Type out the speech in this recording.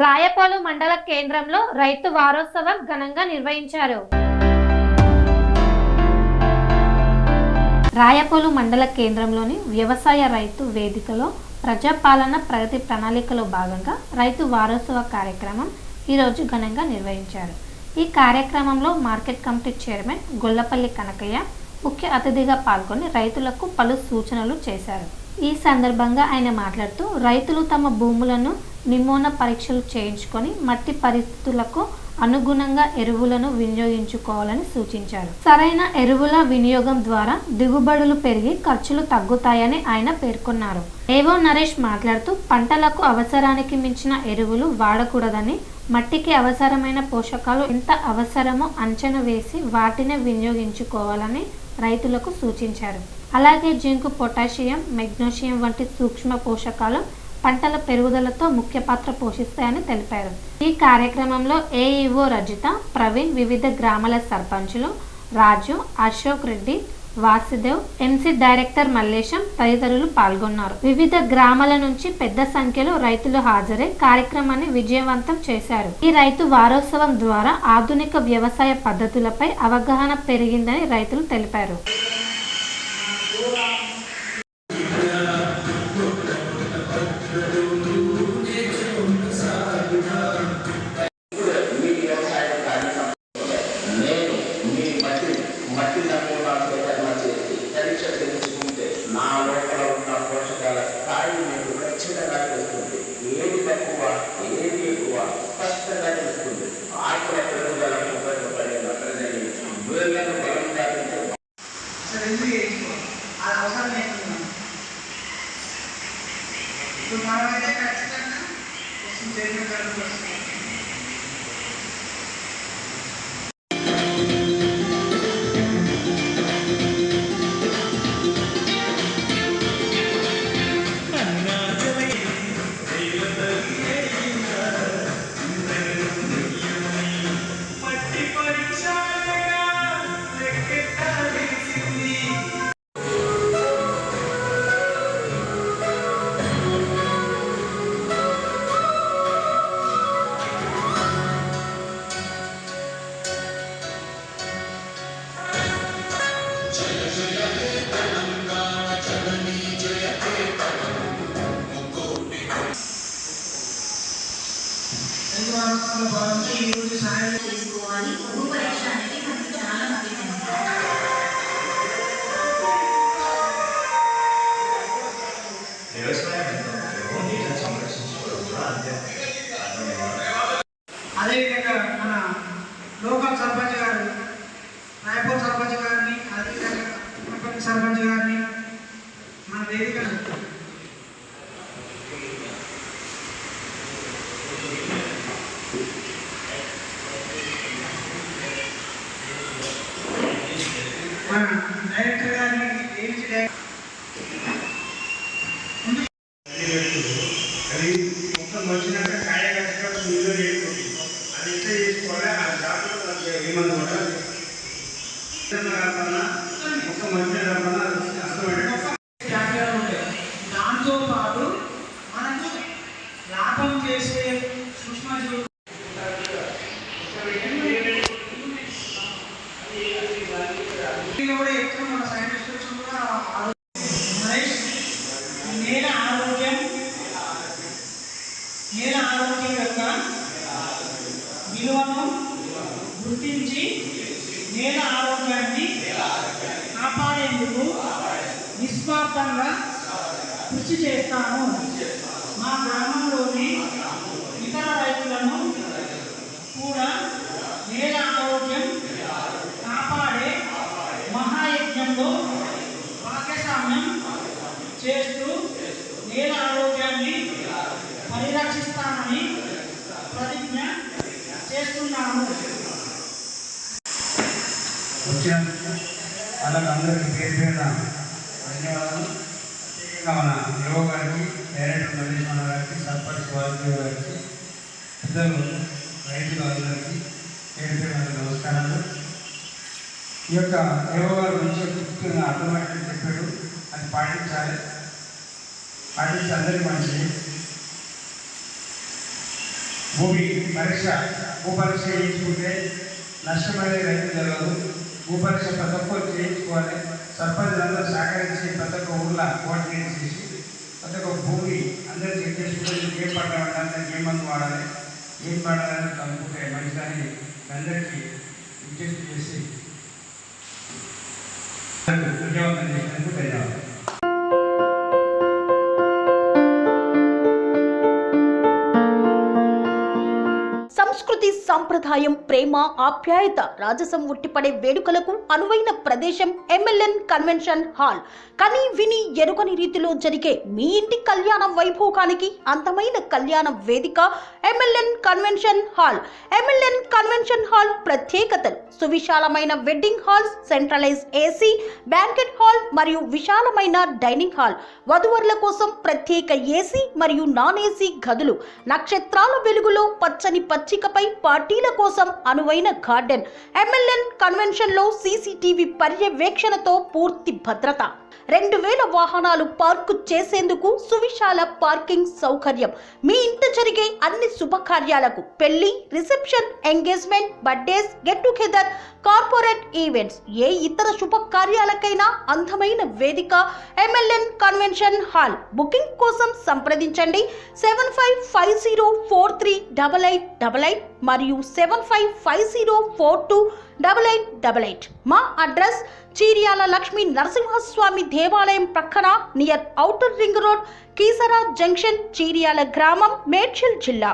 రాయపోలు మండల కేంద్రంలో రైతు వారోత్సవం ఘనంగా నిర్వహించారు. రాయపోలు మండల కేంద్రంలోని వ్యవసాయ రైతు వేదికలో ప్రజాపాలన ప్రగతి ప్రణాళికలో భాగంగా రైతు వారోత్సవ కార్యక్రమం ఈరోజు ఘనంగా నిర్వహించారు. ఈ కార్యక్రమంలో market committee chairman Gollapalli Kanakayya ముఖ్య అతిథిగా పాల్గొని రైతులకు పలు సూచనలు చేశారు. ఈ సందర్భంగా ఆయన మాట్లాడుతూ రైతులు తమ భూములను నిమోన పరీక్షలు చేయించుకొని మట్టి పరిస్థితులకు అనుగుణంగా ఎరువులను వినియోగించుకోవాలని సూచించారు. సరైన ఎరువుల వినియోగం ద్వారా దిగుబడులు పెరిగి ఖర్చులు తగ్గుతాయని ఆయన పేర్కొన్నారు. ఏవో నరేష్ మాట్లాడుతూ పంటలకు అవసరానికి మించిన ఎరువులు వాడకూడదని, మట్టికి అవసరమైన పోషకాలు ఎంత అవసరమో అంచనా వేసి వాటిని వినియోగించుకోవాలని రైతులకు సూచించారు. అలాగే జింకు, పొటాషియం, మెగ్నీషియం వంటి సూక్ష్మ పోషకాలు పంటల పెరుగుదలతో ముఖ్య పాత్ర పోషిస్తాయని తెలిపారు. ఈ కార్యక్రమంలో ఏఈఓ రజిత, ప్రవీణ్, వివిధ గ్రామాల సర్పంచులు రాజు, అశోక్ రెడ్డి, వాసుదేవ్, ఎంసీ డైరెక్టర్ మల్లేశం తదితరులు పాల్గొన్నారు. వివిధ గ్రామాల నుంచి పెద్ద సంఖ్యలో రైతులు హాజరై కార్యక్రమాన్ని విజయవంతం చేశారు. ఈ రైతు వారోత్సవం ద్వారా ఆధునిక వ్యవసాయ పద్ధతులపై అవగాహన పెరిగిందని రైతులు తెలిపారు. నా లోపల ఉన్న పోషకాల స్థాయి మీకు ఖచ్చితంగా తెలుస్తుంది. ఏది తక్కువ ఏది ఎక్కువ స్పష్టంగా తెలుస్తుంది. ఆకుల పెరుగుదలకు ఉపయోగపడే నత్రజని వేర్లను బలంగా చేసుకోవాలి. భూ పరీక్ష అనేది మనకి చాలా ముఖ్యమైనది. అదేవిధంగా మన లోకల్ సర్పంచ్ గారు, రాయపూర్ సర్పంచ్ గారిని, అదేవిధంగా సర్పంచ్ గారిని మన వేదిక డైరెక్టర్ గారిని మొత్తం వచ్చినాక కాయ కష్టం నీళ్ళు వేయకూడదు. అది ఇట్లా చేసుకోవాలి. ఆ జాగ్రత్త ఏమన్నా కూడా మొత్తం వచ్చిన జాగ్రత్తలు ఉంటాయి. దాంతో పాటు మనకు లాభం చేసే సూక్ష్మజీవులు కూడా ఎక్కువ మన సైంటిస్ట్ కూడా నేల ఆరోగ్యం యొక్క విలువను గుర్తించి నేల ఆరోగ్యాన్ని కాపాడేందుకు నిస్వార్థంగా కృషి చేస్తాను. మా గ్రామంలోని ఇతర రైతులను కూడా నేల ఆరోగ్యం కాపాడే మహాయజ్ఞంలో భాగస్వామ్యం చేస్తూ నేల ఆరోగ్యాన్ని పరిరక్షిస్తానని ప్రతిజ్ఞ చేస్తున్నాను. వాళ్ళందరికీ పేరు పేరున ధన్యవాదాలు. ప్రత్యేకంగా మన యువ గారికి, డైరెక్టర్ మల్లేశ్వర గారికి, సర్పంచ్ వాసుదేవ్ గారికి, పెద్దలు రైతులు అందరికీ పేరు పేరున నమస్కారాలు. ఈ యొక్క యువ గారు మంచిగా గుర్తుగా అర్థమయ్యేట్టు చెప్పాడు. అది పాటించాలి. పాటించి అందరికీ మంచిది. భూమి భూపరీక్ష చేయించుకుంటే నష్టమనేది రైతు జరగదు. భూపరీక్ష ప్రతి ఒక్కరు చేయించుకోవాలి. సర్పంచులందరూ సహకరించి ప్రతి ఒక్క ఊళ్ళో కోఆర్డినేట్ చేసి ప్రతి ఒక్క భూమి అందరూ చెక్ చేసుకుంటే ఏం పంట వాడాలి, ఏం మందు వాడాలి, ఏం వాడాలని కనుక్కుంటే మంచిదని అందరికీ విజ్ఞప్తి చేసి విజయవంతం చేసినందుకు ధన్యవాదాలు. సంస్కృతి, సంప్రదాయం, ప్రేమ, ఆప్యాయత, రాజసం ఉట్టిపడే వేడుకలకు అనువైన ప్రదేశం MLN కన్వెన్షన్ హాల్. కని విని ఎరుగని రీతిలో జరిగే మీ ఇంటి కళ్యాణ వైభోగానికి అందమైన కళ్యాణ వేదిక MLN convention hall. MLN convention hall ప్రత్యేకతలు: సువిశాలమైన wedding halls, centralise AC banquet hall మరియు విశాలమైన డైనింగ్ హాల్, వధువరుల కోసం ప్రత్యేక AC మరియు నాన్ AC గదులు, నక్షత్రాల వెలుగులో పచ్చని పచ్చికపై పార్టీల కోసం అనువైన గార్డెన్. MLN కన్వెన్షన్ లో CCTV పర్యవేక్షణతో పూర్తి భద్రత, 2000 వాహనాలు పార్కు చేసేందుకు సువిశాల పార్కింగ్ సౌకర్యం. మీ ఇంట జరిగే అన్ని శుభకార్యాలకు, పెళ్లి, reception, engagement, birthdays, get together, corporate events, ఏ ఇతర శుభకార్యాలకైనా అందమైన వేదిక MLN కన్వెన్షన్ హాల్. బుకింగ్ కోసం సంప్రదించండి 7550438888 మరియు 7550428888. మా అడ్రస్ చీర్యాల లక్ష్మీ నరసింహస్వామి దేవాలయం ప్రక్కన, near outer ring road, Keesara junction, Cheeryal గ్రామం, మేడ్చల్ జిల్లా.